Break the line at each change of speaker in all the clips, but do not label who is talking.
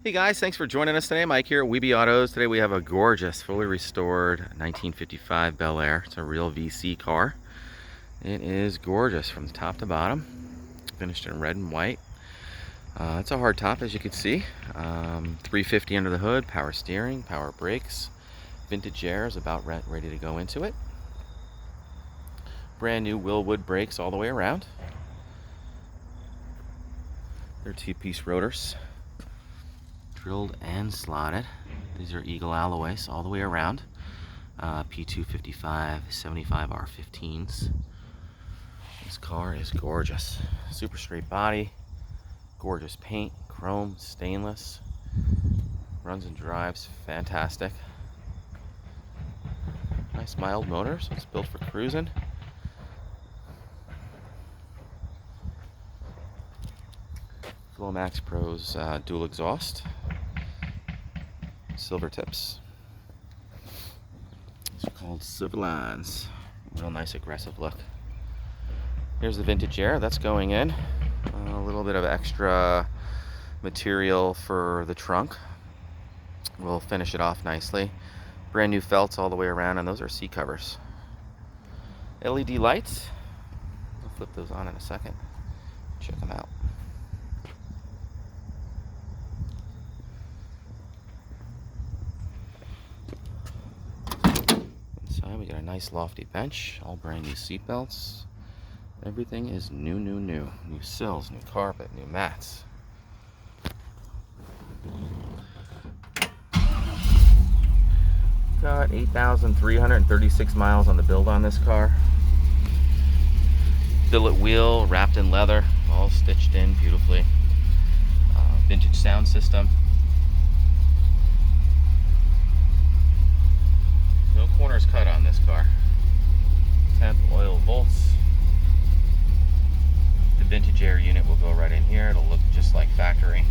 Hey guys, thanks for joining us today. Mike here at Weeby Autos. Today we have a gorgeous, fully restored 1955 Bel Air. It's a real VC car. It is gorgeous from the top to bottom, finished in red and white. It's a hardtop, as you can see. 350 under the hood, power steering, power brakes. Vintage air is about ready to go into it. Brand new Wilwood brakes all the way around. They're two-piece rotors, drilled and slotted. These are Eagle alloys all the way around. P255 75 R15s. This car is gorgeous. Super straight body, gorgeous paint, chrome, stainless. Runs and drives fantastic. Nice mild motor, so it's built for cruising. Max Pro's dual exhaust, silver tips. These are called silver lines. Real nice aggressive look. Here's the vintage air that's going in. A little bit of extra material for the trunk. We'll finish it off nicely. Brand new felts all the way around, and those are seat covers. LED lights. I'll flip those on in a second. Check them out. We got a nice lofty bench, all brand new seat belts. Everything is new. New sills, new carpet, new mats. Got 8,336 miles on the build on this car. Billet wheel, wrapped in leather, all stitched in beautifully. Vintage sound system. No corners cut on this car. Temp oil bolts. The vintage air unit will go right in here. It'll look just like factory.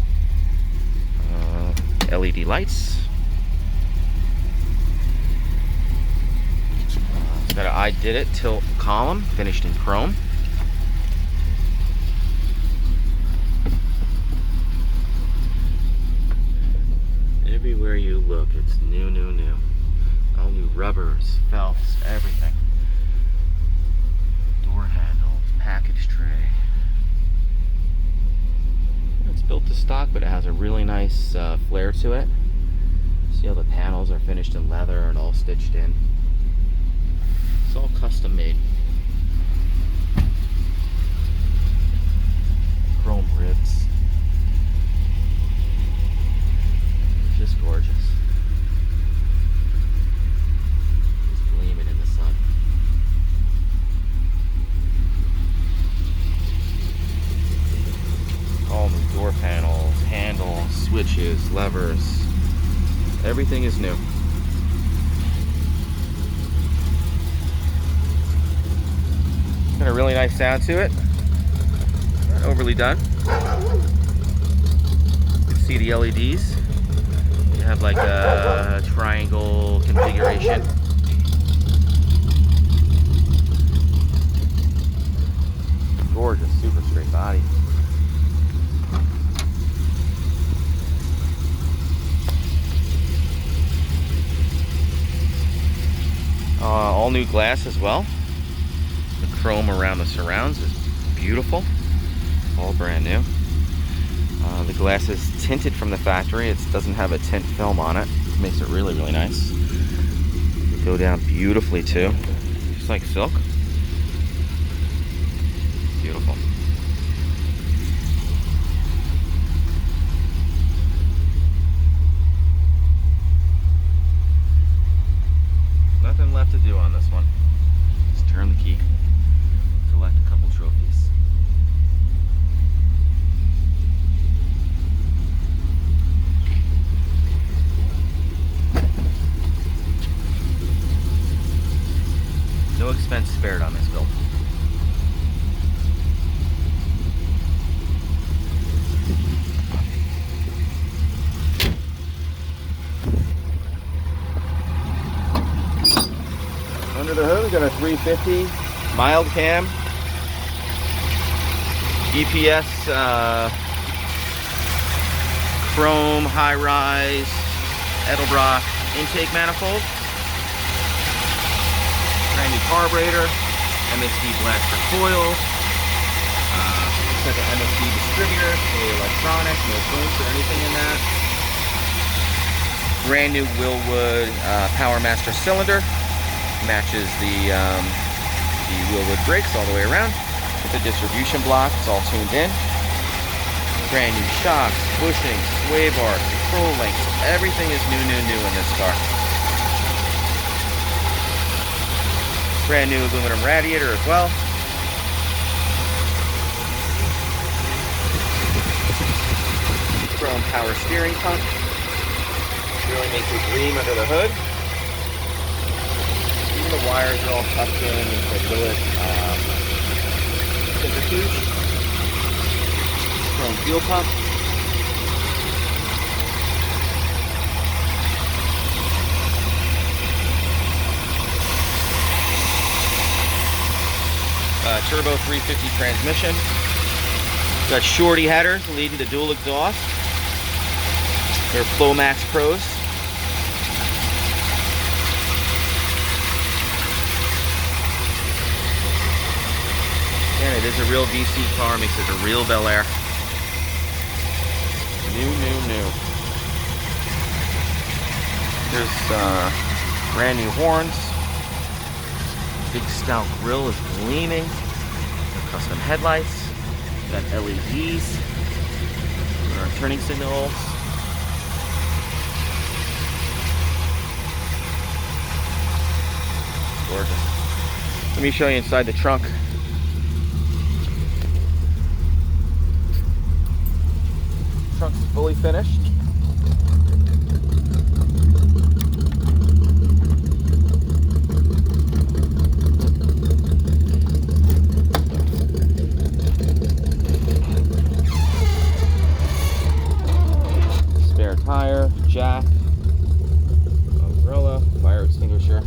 LED lights. It's got an I Did It tilt column, finished in chrome. Everywhere you look, it's new. All new rubbers, felts, everything. Door handles, package tray. It's built to stock, but it has a really nice flair to it. See how the panels are finished in leather and all stitched in. It's all custom made. Chrome ribs. Just gorgeous. Gleaming in the sun. All new door panels, handles, switches, levers. Everything is new. Got a really nice sound to it. Not overly done. You can see the LEDs. You have like a triangle configuration. Gorgeous, super straight body. All new glass as well. The chrome around the surrounds is beautiful. All brand new. The glass is tinted from the factory. It doesn't have a tint film on it. Makes it really nice. They go down beautifully too, just like silk. Beautiful. Nothing left to do on this one. Just turn the key. Collect a couple trophies. No expense spared on this build. Under the hood, we got a 350 mild cam, EPS chrome high-rise Edelbrock intake manifold. Brand new carburetor, MSD blaster coils. Looks like an MSD distributor, fully electronic, no booms or anything in that. Brand new Wilwood Power Master cylinder. Matches the Wilwood brakes all the way around. With the distribution block, it's all tuned in. Brand new shocks, bushings, sway bars, control links. Everything is new in this car. Brand new aluminum radiator as well. Chrome power steering pump. Really makes it gleam under the hood. Even the wires are all tucked in with the billet centrifuge. Chrome fuel pump. Turbo 350 transmission. Got Shorty headers leading to dual exhaust. They're Flomax Pros. And it is a real DC car, makes it a real Bel Air. New. There's brand new horns. Big stout grille is gleaming. Custom headlights. Got LEDs. Our turning signals. Gorgeous. Let me show you inside the trunk. Trunk's fully finished. Spare tire, jack, umbrella, fire extinguisher,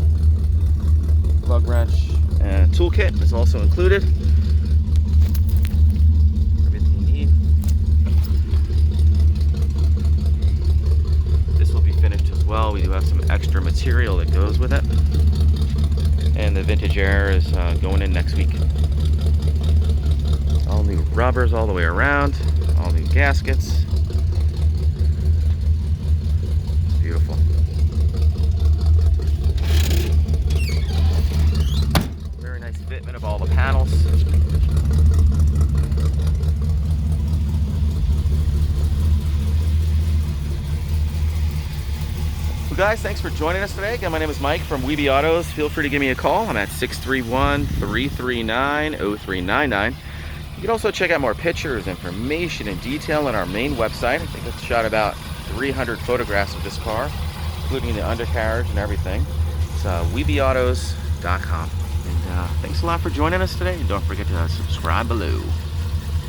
plug wrench, and toolkit is also included. Everything you need. This will be finished as well. We do have some extra material that goes with it. And the vintage air is going in next week. All new rubbers all the way around, all new gaskets. Beautiful. Very nice fitment of all the panels. Well guys, thanks for joining us today. Again, my name is Mike from Weeby Autos. Feel free to give me a call. I'm at 631-339-0399. You can also check out more pictures, information, and detail on our main website. I think it's shot about 300 photographs of this car, including the undercarriage and everything. It's weebyautos.com. And thanks a lot for joining us today. And don't forget to subscribe below.